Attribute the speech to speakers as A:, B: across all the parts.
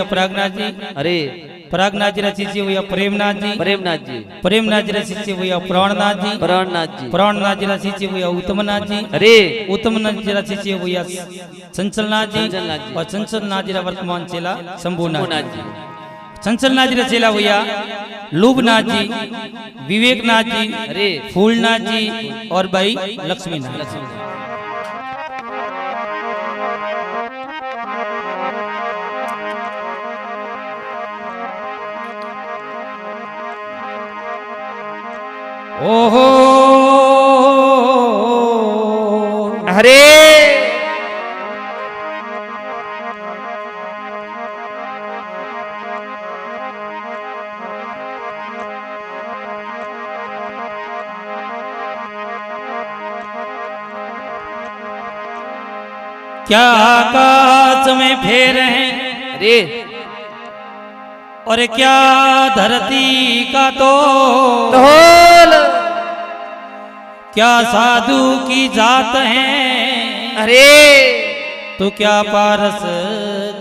A: प्रयागनाथ जी।
B: अरे
A: प्रयागनाथ जी शिष्य हुआ प्रेमनाथ जी।
B: प्रेमनाथ जी।
A: प्रेमनाथ जी शिष्य हुआ प्राणनाथ जी।
B: प्राणनाथ जी।
A: प्राणनाथ जी शिष्य हुआ उत्तमनाथ जी।
B: अरे
A: उत्तमनाथ जी शिष्य हुआ चंचलनाथ जी।
B: चंचलनाथ जी।
A: और चंचलनाथ जी वर्तमान चेला शंभुनाथ जी।
B: जी।
A: चंचलनाथ जी चेला हुआ लुभनाथ जी, विवेकनाथ जी,
B: अरे
A: फूलनाथ जी और भाई लक्ष्मीनाथ। ओहो
B: हरे
A: क्या आकाश में फेर हैं,
B: अरे
A: और क्या धरती का तो
B: ढोल,
A: क्या साधु की जात है,
B: अरे
A: तो क्या पारस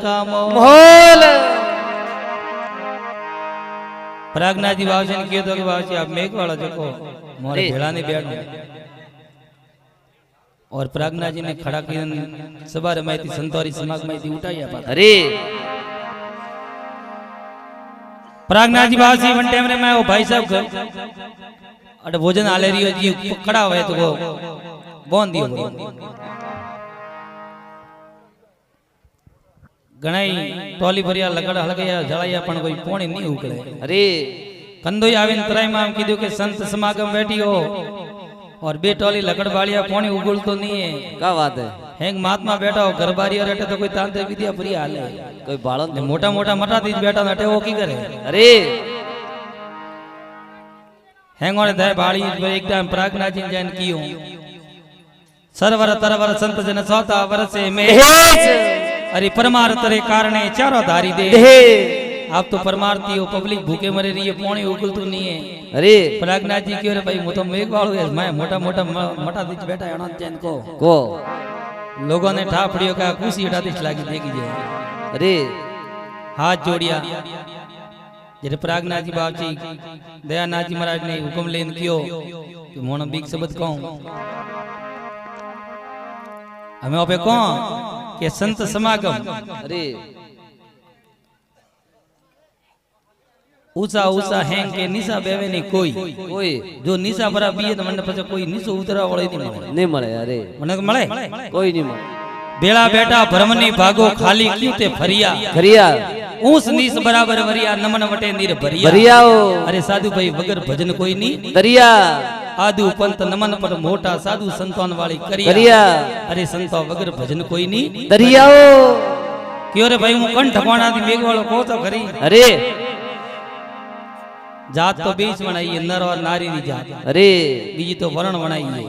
A: का
B: मोल।
A: प्रयागनाथ जी बाबा ने कियो तो कि बाबा जी आप मेघ वाला देखो मोरे भेड़ा ने बैठो। और प्रयागनाथ जी ने खड़ा किया सभा रमाई थी संतोरी समाग में थी उठाया पाता।
B: अरे
A: प्रयागनाथ जी बाबा जी वन टाइम रे मैं वो भाई साहब अरे भोजन आले रियो जी खड़ा हुए तो वो बोन दियो गणाई टोली भरिया लगड़ हलगया जलाया पण कोई पोणी नहीं उकले।
B: अरे
A: कंदोई आवीन तराई में आम कीधु के संत समागम बैठी हो और बे टोली लकड़ बालिया पोणी उगुल तो नहीं है।
B: क्या बात है।
A: हेंग महात्मा बैठा हो घर बारी और तो कोई तांत्रिक विद्या प्रिय हाले
B: कोई बालन
A: ने मोटा मोटा मटा दीज बैठा बैठे वो की करे।
B: अरे
A: हेंग और दे बाड़ी एकदम प्रयागनाथ जी जैन कियो सरवर तरवर संत जन सौता वर्षे में अरे परमार्थ रे कारणे चारों धारी दे। आप तो परमार्थी हो पब्लिक भूखे मरे रही है पोणी उगल तो नहीं है।
B: अरे
A: प्रयागनाथ जी क्यों रे भाई मु तो मेघ वालो है मैं मोटा मोटा मटा दीज बैठा है अनंत जैन को लोगों ने ठा पड़ियो का कुसी हटा दीज लागी देखी जाए।
B: अरे
A: हाथ जोड़िया जरे प्रयागनाथ जी बाबा जी दयानाथ जी महाराज ने हुक्म लेन कियो कि मोनो बीक शब्द कहूं हमें ओपे कौन के संत समागम।
B: अरे
A: ऊंचा ऊंचा हैंग के निशा बेवे नहीं कोई
B: कोई
A: जो निशा भरा बीए तो मन पछे कोई निशो उतरा वाले नहीं
B: मळे। अरे
A: मने मळे
B: कोई नहीं मळे।
A: बेड़ा बेटा भ्रमनी भागो खाली क्यों ते फरिया
B: खरिया
A: ऊंस नीस बराबर वरिया नमन वटे नीर भरिया
B: भरियाओ।
A: अरे साधु भाई वगर भजन कोई नहीं
B: दरिया
A: आदु पंत नमन पर मोटा साधु संतान वाली करिया।
B: करिया
A: अरे संतो वगर भजन कोई नहीं
B: दरियाओ।
A: क्यों रे भाई हूं कण ठकवाना थी मेघ वालो को तो खरी।
B: अरे
A: जात तो बीच बनाई है नर और नारी नी जात।
B: अरे
A: बीजी तो वर्ण बनाई है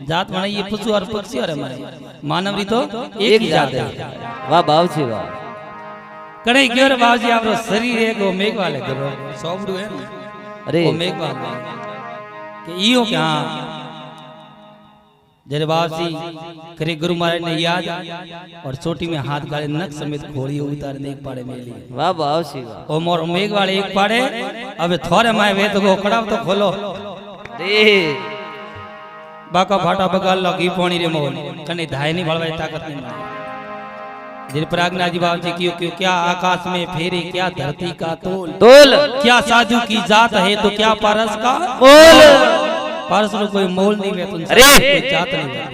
A: जात बनाई है पशु और पक्षी और हमारे मानव री तो एक ही जात है।
B: वाह बाव छी वाह।
A: कड़े क्यों रे बाबूजी आपरो शरीर एक वो मेघ वाले करो सोबड़ू है ना।
B: अरे
A: वो मेघ वाले कि इयो क्या जरे बाबूजी करे गुरु महाराज ने याद और चोटी में हाथ गाले नक समेत घोड़ी उतारने एक पाड़े में ली।
B: वाह बाव छी वाह।
A: ओ मोर मेघ वाले एक पाड़े अबे थोड़े माए वे तो खड़ा तो खोलो
B: रे
A: बाका फाटा बगाल लगी पोणी रे मोल कने धाय नहीं भड़वाई ताकत नहीं मारे। जिन प्रयागनाथ जी बाबा जी क्यों क्यों क्या आकाश में फेरे क्या धरती का तोल
B: तोल
A: क्या साधु की जात है तो क्या पारस का
B: मोल।
A: पारस को कोई मोल नहीं है तुम
B: अरे
A: कोई जात नहीं है।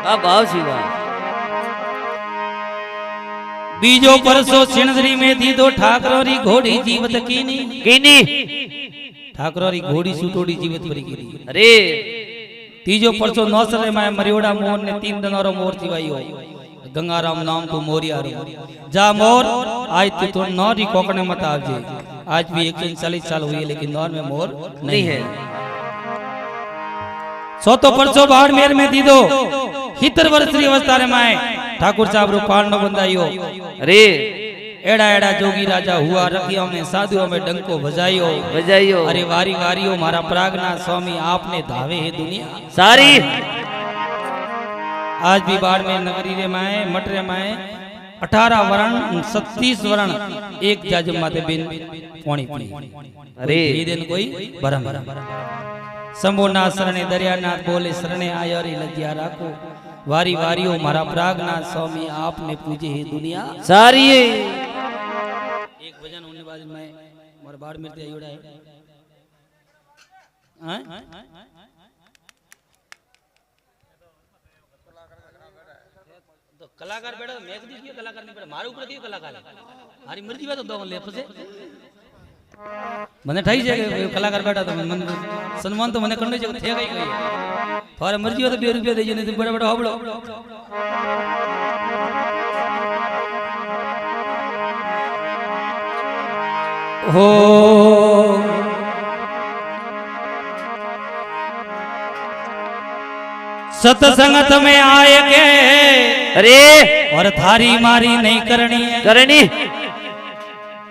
B: वाह बाव छी वाह।
A: बीजो परसो सिणदरी में दी दो ठाकरोरी घोड़ी जीवत कीनी
B: कीनी
A: ठाकरोरी घोड़ी सुटोड़ी जीवत परी कीनी।
B: अरे
A: तीजो परसो नौसरे में मरियोड़ा मोर ने 3 दनोरो मोर जीवाई हो गंगाराम नाम तो मोरिया रो जा मोर आज तो नौरी कोकने मत आवजे। आज भी 140 साल हुई है लेकिन नौर में मोर नहीं है। सो तो परसो बाहर मेर में दी दो हितर वर्षरी अवस्था रे माए ठाकुर साहब रो पाल न बंधाइयो। अरे एड़ा एड़ा जोगी राजा हुआ रखियो में साधुओं में डंको बजाइयो
B: बजाइयो।
A: अरे वारी वारियो मारा प्रागनाथ स्वामी आपने धावे है दुनिया
B: सारी।
A: आज भी बाढ़ में नगरी रे माए मटरे माए 18 वरण 37 वरण एक जाजम माते बिन पानी पी
B: अरे
A: ये दिन कोई भरम शंभो ना शरणे दरियानाथ बोले शरणे आयरी लज्जा राखो वारी वारियो मारा प्रागनाथ स्वामी आपने पूजे है दुनिया
B: सारी
A: एक भजन होने बाद मैं मोर बाड़ मिलते आयोड़ा है हैं तो कलाकार बैठा तो मैं कदी दियो कलाकार नहीं बैठा मारे ऊपर दियो कलाकार मारी मर्जी बात तो दो ले फसे મને થઈ છે કે કલાકાર બેઠા તો મને સન્માન તો મને કરવું છે કે થે ગઈ ગઈ તારે મરજી હોય તો 2 રૂપિયા દેજો નહીં બડા બડા હોબળો हो सत्संगत में आए के
B: अरे
A: और थारी मारी नहीं करनी है
B: करनी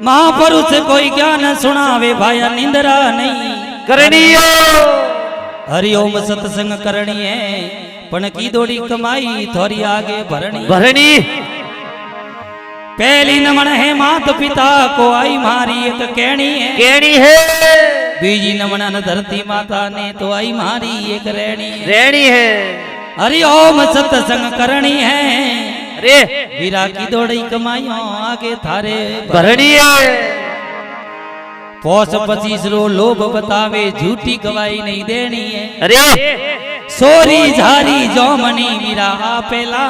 A: महापुरुष कोई ज्ञान सुनावे भाया निंदरा नहीं
B: करनी
A: हरिओम सत्संग करनी है पण की दौड़ी कमाई थोड़ी आगे भरनी
B: भरनी
A: पहली नमन है मात पिता को आई मारी एक कहनी
B: है
A: बीजी नमन धरती माता ने तो आई मारी एक
B: रहनी है
A: हरिओम सत्संग करनी है
B: अरे
A: वीरा की दौड़ी कमाइयों आगे थारे
B: भरनी है
A: पोस 25 रो लोभ बतावे झूठी गवाही नहीं देनी है
B: अरे
A: सोरी झारी जोमनी वीरा पेला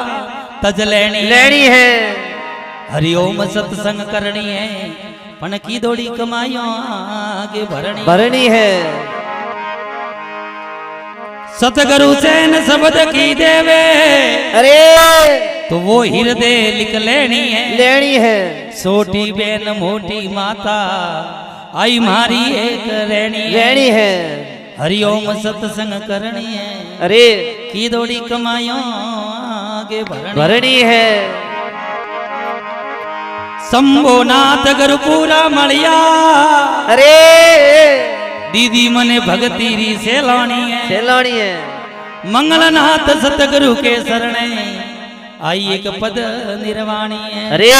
A: तज लेनी
B: है
A: हरिओम सत्संग करनी है पण की दौड़ी कमाइयों आगे
B: भरनी है
A: सतगुरु सैन शब्द की देवे
B: अरे
A: तो वो हृदय लिख लेनी
B: है
A: छोटी बेन मोटी माता आई मारी एक रहनी
B: है
A: हरिओम सत्संग करनी है
B: अरे
A: की दौड़ी कमाइयों आगे
B: भरनी है
A: शंभोनाथ गुरु पूरा मलिया
B: अरे
A: दीदी मने भगती री सेलानी है मंगलनाथ सतगुरु के शरणे आई एक पद निर्वाणी है
B: अरे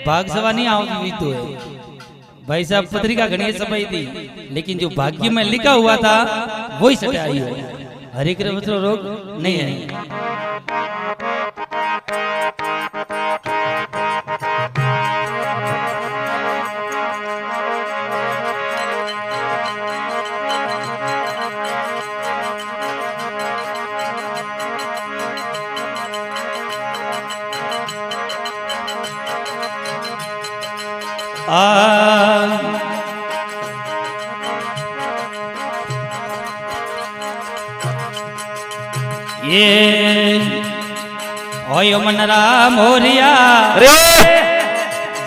A: भाग सवा नहीं आवती तो है भाई साहब पत्रिका गणेश सभाई थी लेकिन जो भाग्य में लिखा हुआ था वही सटे आई हो हरे कृष्ण रोग नहीं है ये ओयो मनरा मोरिया
B: रे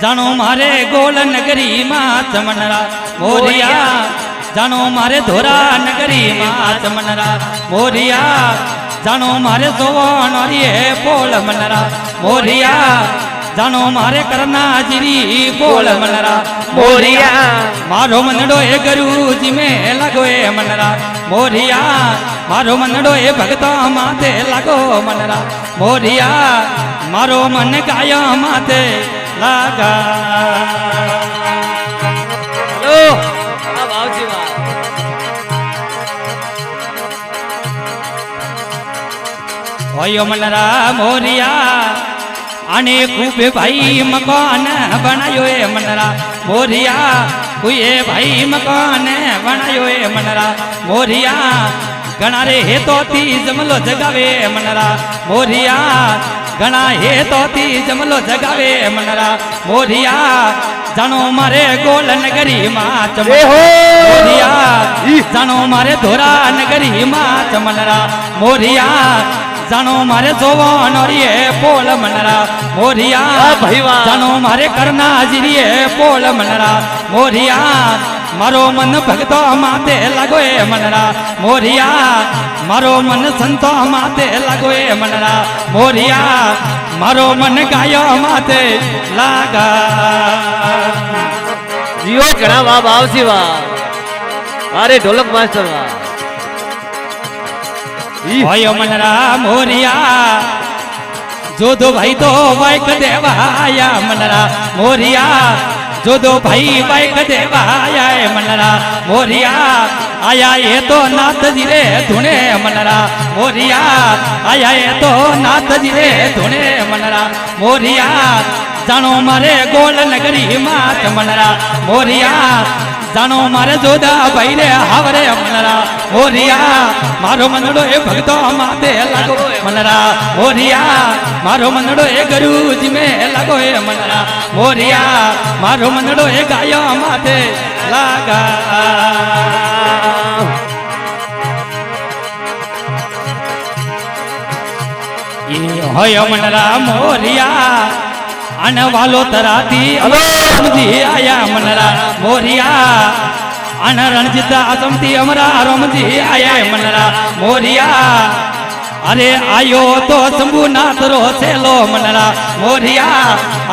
A: जानो मारे गोल नगरी मां चमनरा मोरिया जानो मारे धोरा नगरी मां चमनरा मोरिया जानो मारे सोवन और ये पोल मनरा मोरिया जानो मारे करना जिरी बोल मनरा मोरिया मारो मनडो ए गुरु जी में लगो ए मनरा मोरिया मारो मनडो ए भगता माते लगो मनरा मोरिया मारो मन गाया माते लगा
B: हेलो वाह जी वाह
A: ओयो मनरा मोरिया आने खूबे भाई मकान बनायो ए मनरा मोरिया कुए भाई मकान बनायो ए मनरा मोरिया गणा रे हे तो ती जमलो जगावे मनरा मोरिया गणा हे तो ती जमलो जगावे मनरा मोरिया जानो मारे गोल नगरी मां मोरिया जानो मारे धोरा नगरी मां चमनरा मोरिया जानो मारे जोवन और ये पोल मनरा मोरिया जानो मारे करना जिरिए पोल मनरा मोरिया मारो मन भगतो माते लगो ए मनरा मोरिया मारो मन संतो माते लगो ए मनरा मोरिया मारो मन गायो माते लागा
B: जियो घणा वाह बावसी वाह अरे ढोलक मास्टर वाह
A: ओयो मनरा मोरिया जो दो भाई तो बाइक देवाया मनरा मोरिया जो दो भाई बाइक देवाया मनरा मोरिया आया ये तो नाथ जी रे धुने मनरा मोरिया आया ये तो नाथ जी रे धुने मनरा मोरिया जानो मारे गोल नगरी मात मनरा मोरिया जानो मारे जोदा भाई रे हावरे मनरा मोरिया मारो मनड़ो ए भगतो माते लागो मनरा मोरिया मारो मनड़ो ए गरुज में लागो ए मनरा मोरिया मारो मनड़ो ए गायो माते लागा ये होय मनरा मोरिया आने वालो तराती जी आया मनरा मोरिया अन रणजिता असमती अमरा रोमजी आया मनरा मोरिया अरे आयो तो शंभुनाथ रो सेलो मनरा मोरिया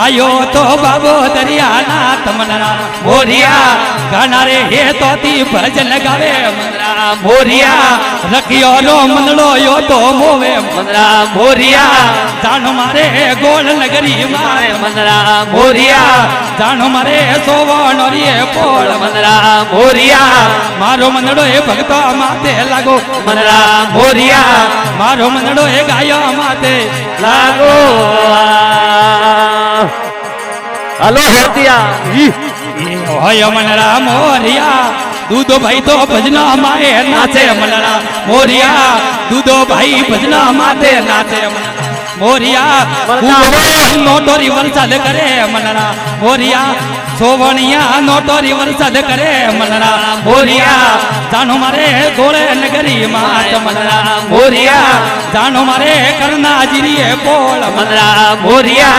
A: आयो तो बाबो दरिया नाथ मनरा मोरिया गाना रे हे तोती भजन गावे मनरा मोरिया रखियो रो मनलो यो तो मोवे मनरा मोरिया जानो मारे गोल नगरी मारे मनरा मोरिया जानो मारे सोवण रे पोल मनरा मोरिया मारो मनडो ए भगतो माते लागो मनरा मोरिया मारो मनडो ए गायो माते लागो
B: हलो हरतिया
A: होय मनरा मोरिया दूधो भाई तो भजना माए नाचे मनरा मोरिया दूधो भाई भजना माते नाचे मोरिया नोटोरी वरसाद करे मनरा मोरिया सोवनिया नोटोरी वरसाद करे मनरा मोरिया जानो मारे गोले नगरी मात मनरा मोरिया जानो मारे करना जिरिए पोल मनरा मोरिया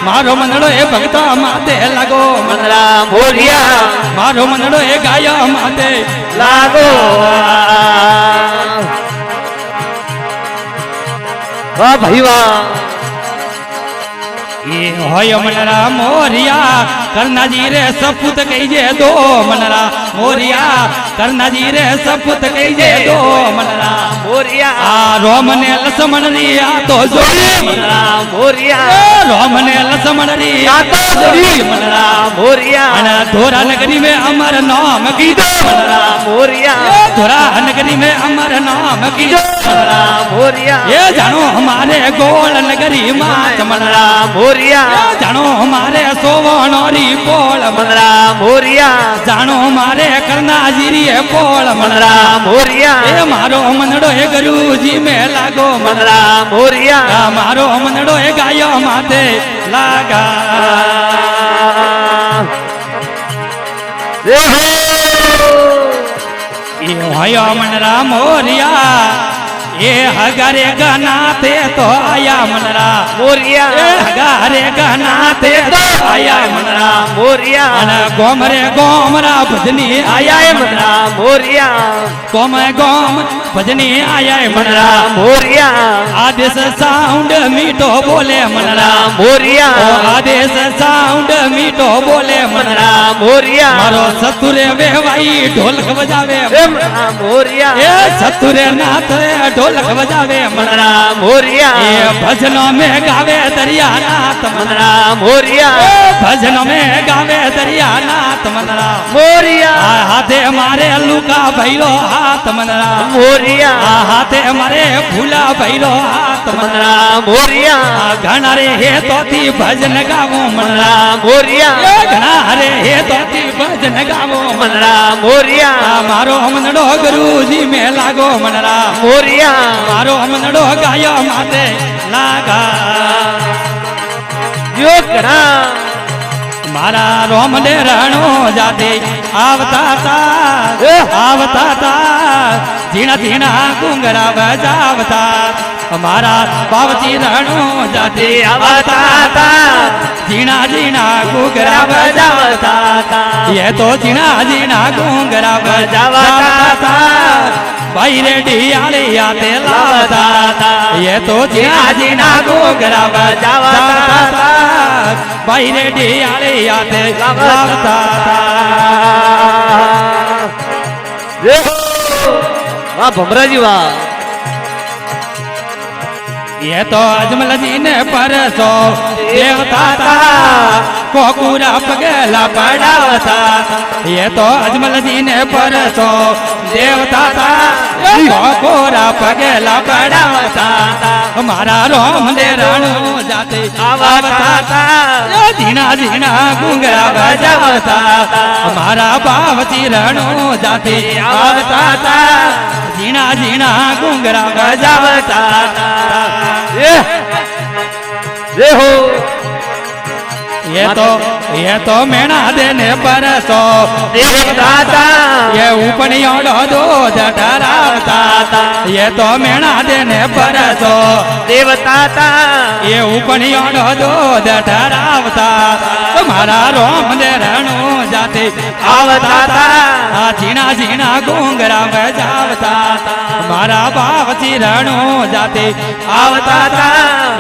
A: मारो मनड़ो ए भगता माते लागो मनरा मोरिया मारो मनड़ो ए गाया माते लागो
B: वाह भाई वाह
A: ये होय मनरा मोरिया करना जी रे सपूत कहीजे दो मनरा मोरिया करना जी रे सपूत कहीजे दो मनरा
B: मोरिया
A: आ रोम ने लसमण रिया तो जोड़ी
B: मनरा मोरिया
A: रोम ने लसमण रिया तो जोड़ी मनरा
B: मोरिया
A: अना धोरा नगरी में अमर नाम कीधो
B: मनरा मोरिया
A: धोरा नगरी में अमर नाम कीधो
B: मनरा मोरिया
A: ये जानो हमारे गोल नगरी मात मनरा
B: मोरिया
A: जानो हमारे सोवनोरी पोल
B: मनरा मोरिया
A: जानो हमारे करना जीरी पोल
B: मनरा मोरिया
A: ए मारो मनड़ो ए गुरुजी में लागो
B: मनरा मोरिया
A: मारो मनड़ो ए गायो माते लागा ये होयो मनरा मोरिया ये हगारे गनाते तो आया मनरा
B: मोरिया
A: हगारे गनाते तो आया मनरा
B: मोरिया
A: अना गोमरे गोमरा भजनी आया मनरा
B: मोरिया
A: गोम गोम भजनी आया मनरा
B: मोरिया
A: आदेश साउंड मीठो बोले मनरा
B: मोरिया
A: आदेश साउंड मीठो बोले मनरा
B: मोरिया
A: मारो सतुरे वेवाई ढोलक बजावे
B: मोरिया
A: ए सतुरे नाथ ढोलक बजावे
B: मनरा मोरिया
A: ये भजनों में गावे दरिया नाथ
B: मनरा मोरिया
A: भजनों में गावे दरिया नाथ मनरा
B: मोरिया
A: हाथे मारे लुका भैलो हाथ मनरा
B: मोरिया
A: हाथे मारे भूला भैलो हाथ
B: मनरा मोरिया
A: घना रे हे तोती भजन गावो मनरा
B: मोरिया
A: घना रे हे तोती भजन गावो
B: मनरा मोरिया
A: मारो मनडो गुरुजी में लागो मनरा
B: मोरिया
A: मारो मनडो गायो माते लागा
B: यो करा
A: मारा रोम ने रणो जाते आवता ता झीणा झीणा घुंगरा बजावता मारा पावती रणो जाते आवता ता झीणा झीणा घुंगरा बजावता ये तो झीणा झीणा घुंगरा बजावता भाई रे डियाले आते लावता ये तो झीणा झीणा घुंगरा बजावता भाई रे डियाले आते लावता
B: वाह भमरा जी वाह
A: ये तो अजमल जी ने परसो देवता था कोकुरा पगेला पड़ावता ये तो अजमल जी ने परसो देवता था कोकुरा पगेला पड़ावता हमारा रोम दे रणु जाते आवता था जीना जीना घुंगरा बजावता हमारा बावती रणु जाते आवता था जीना जीना घुंगरा बजावता
B: जय हो
A: ये तो मेणा देने परसो
B: देवदाता
A: ये उपनियों दो जठरावता ये तो मेणा देने परसो
B: देवताता
A: ये उपनियों दो जठरावता तुम्हारा रोम दे रणु जाते
B: आवताता
A: जीना जीना घुंगरा बजावता हमारा बावती रणु जाते
B: आवताता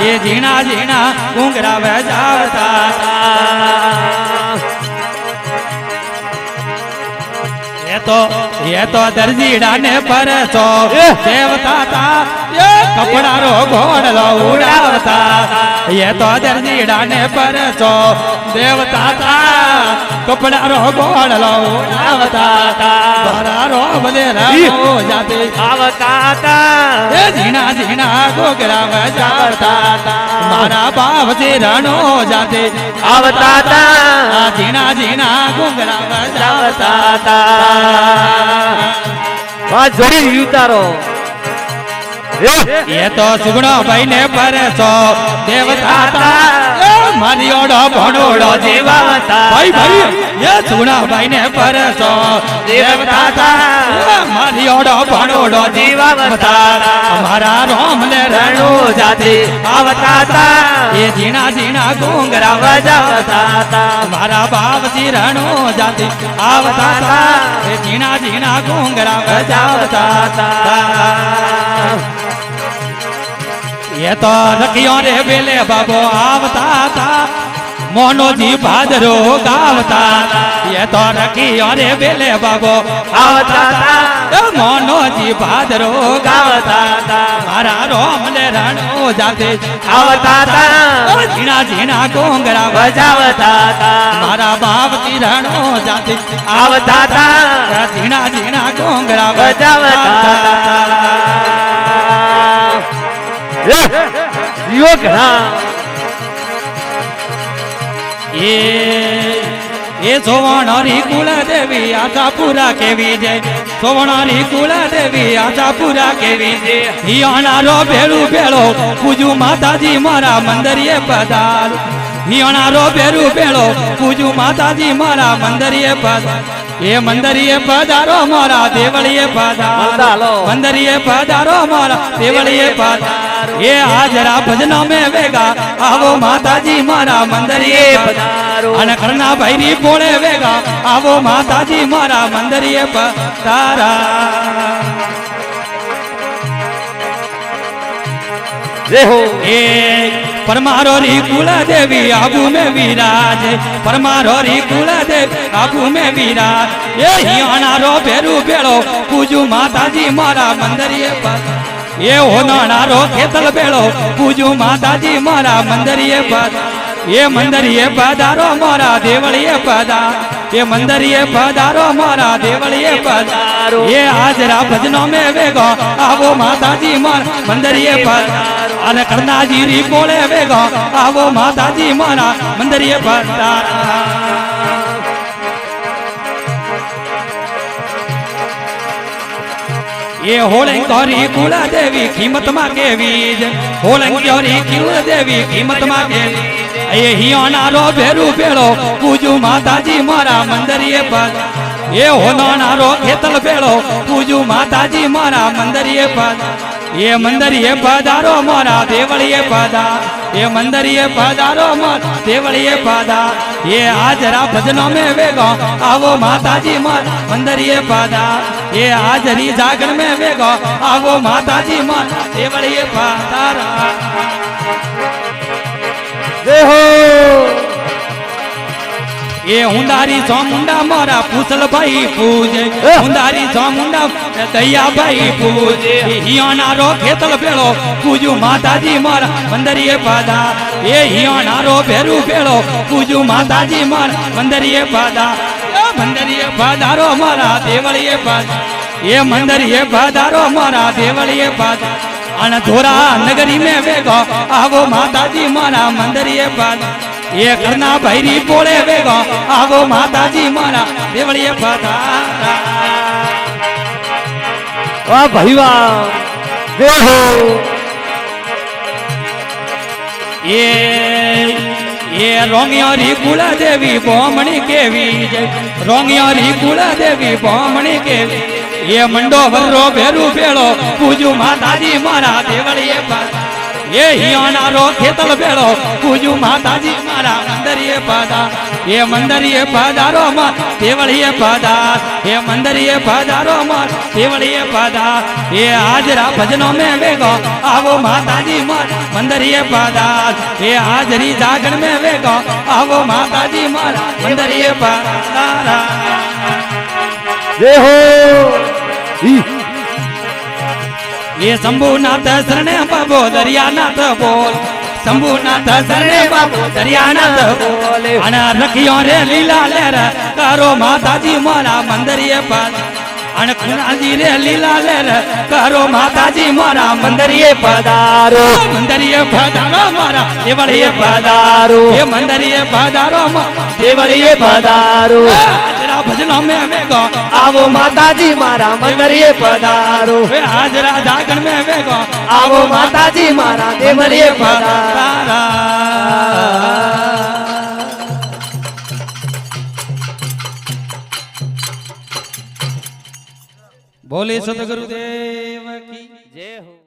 A: ये जीना जीना घुंगरा बजावता ये तो दर्जीड़ा ने परसो देवता था ये कपड़ा रो घोड़लो उड़ावता ये तो दर्जीड़ा ने परसो देवता था कपड़ा रो घोड़लो उड़ावता तारा रो बदेरा हो जाते
B: आवताता
A: ये जीना जीना घोगरा बजावता मारा बाप से रणो जाते
B: आवताता
A: जीना जीना घोगरा बजावता
B: वाह जोड़ी उतारो
A: ये तो सुगुणो भाई ने परसो देवता था मारियोड़ो भणोड़ो जीवावता भाई भाई ये सुगुणो भाई ने परसो देवता था मारियोड़ो भणोड़ो जीवावता हमारा रोम ले रणो जाते आवता था ये जीना जीना घुंगरा बजावता हमारा बाप जी रणो जाते आवता था ये जीना जीना घुंगरा बजावता ये तो रखियो रे बेले बाबो आवता था मोनो जी भादरो गावता ये तो रखियो रे बेले बाबो
B: आवता था
A: मोनो जी भादरो गावता मारा रोम ले रणो जाते
B: आवता था
A: जीना जीना घोंगरा
B: बजावता
A: मारा बाप की रणो जाते
B: आवता था
A: जीना जीना घोंगरा
B: बजावता योग
A: ये सोवणारी कुल देवी आशा पूरा केवी जय सोवणारी कुल देवी आशा पूरा केवी जय हियाणारो भेड़ू भेड़ो पूजू माताजी मारा मंदिरिये पधार हियाणारो भेड़ू भेड़ो पूजू माताजी मारा मंदिरिये पधार ये मंदिरिये पधारो मारा देवलिये पधारो मंदिरिये पधारो मारा देवलिये पधारो ये हाजरा भजनों में वेगा आवो माताजी मारा मंदिरिये पधारो अन करना भैरी बोले वेगा आवो माताजी मारा मंदिरिये पधारा परमारो री कुला देवी आबू में विराज परमारो री कुला देवी आबू में विराज ये हियाणारो भेरू भेड़ो पूजू माताजी मारा मंदिरिये पर ये होनारो खेतल भेड़ो पूजू माताजी मारा मंदिरिये पर ये मंदिरिये पधारो मारा देवलिये पधार ये मंदिरिये पधारो मारा देवलिये पधारो ये हाजरा भजनों में वेगो आवो माताजी मारा मंदिरिये पधारो अन करना जी री बोले वेगो आवो माताजी मारा मंदिरिये पधारो ये होलंगौरी कुला देवी कीमत मा के बीज होलंगौरी कुला देवी कीमत मा के ये हियाणारो भेरू भेड़ो पूजू माताजी मारा मंदिरिये पर ये होनारो खेतल भेड़ो पूजू माताजी मारा मंदिरिये पर ये मंदिरिये पधारो मारा देवलिये पधार ये मंदिरिये पधारो मारा देवलिये पधार ये हाजरा भजनों में वेगो आवो माताजी मारा मंदिरिये पधार ये हाजरी जागर में वेगो आवो माताजी मारा देवलिये पधार जय हो એ હુંદારી સોમુંડા મારા પૂછલભાઈ પૂજે હુંદારી સોમુંડા દયાભાઈ પૂજે હિયાનારો ખેતલ ભેળો પૂજુ માતાજી મારા મંદરીએ પાદા એ હિયાનારો ભેરું ભેળો પૂજુ માતાજી મારા મંદરીએ પાદા મંદરીએ પાદારો મારા દેવળીએ પાદા એ મંદરીએ પાદારો મારા દેવળીએ પાદા અને ધોરા નગરી મેં વેગો આવો માતાજી મારા મંદરીએ પાદા એ ઘરના ભૈરી પોળે વેગો આવો માતાજી મારા દેવળીએ પાદા
B: વાહ ભાઈ વાહ જય હો
A: એ રોંગિયારી કુળા દેવી બોમણી કેવી જય રોંગિયારી કુળા દેવી બોમણી કેવી એ મંડો વરરો ભેરું ભેળો પૂજુ માતાજી મારા દેવળીએ પાદા એ હિયાનારો ખેતલ ભેળો પૂજુ માતાજી મારા મંદરીએ પાદા એ મંદરીએ પાદારો માં દેવળીએ પાદા એ મંદરીએ પાદારો માં દેવળીએ પાદા એ હાજરા ભજનો મેં વેગો આવો માતાજી મારા મંદરીએ પાદા એ હાજરી જાગણ મેં વેગો આવો માતાજી મારા મંદરીએ પાદા
B: જય હો
A: એ શંભુનાથ શરણે બાબો દરિયાનાથ બોલ શંભુનાથ શરણે બાબો દરિયાનાથ બોલ અને રખિયો રે લીલા લેર કરો માતાજી મારા મંદરીએ પાદા અને ખુનાજી રે લીલા લેર કરો માતાજી મારા મંદરીએ પધારો મંદરીએ પધારો મારા દેવળીએ પધારો એ મંદરીએ પધારો
B: દેવળીએ પધારો
A: હાજરા ભજનો મેં વેગો
B: આવો માતાજી મારા મંદરીએ પધારો
A: હાજરા જાગણ મેં વેગો
B: આવો માતાજી મારા દેવળીએ પધારો
A: પધારા બોલે સતગુરુ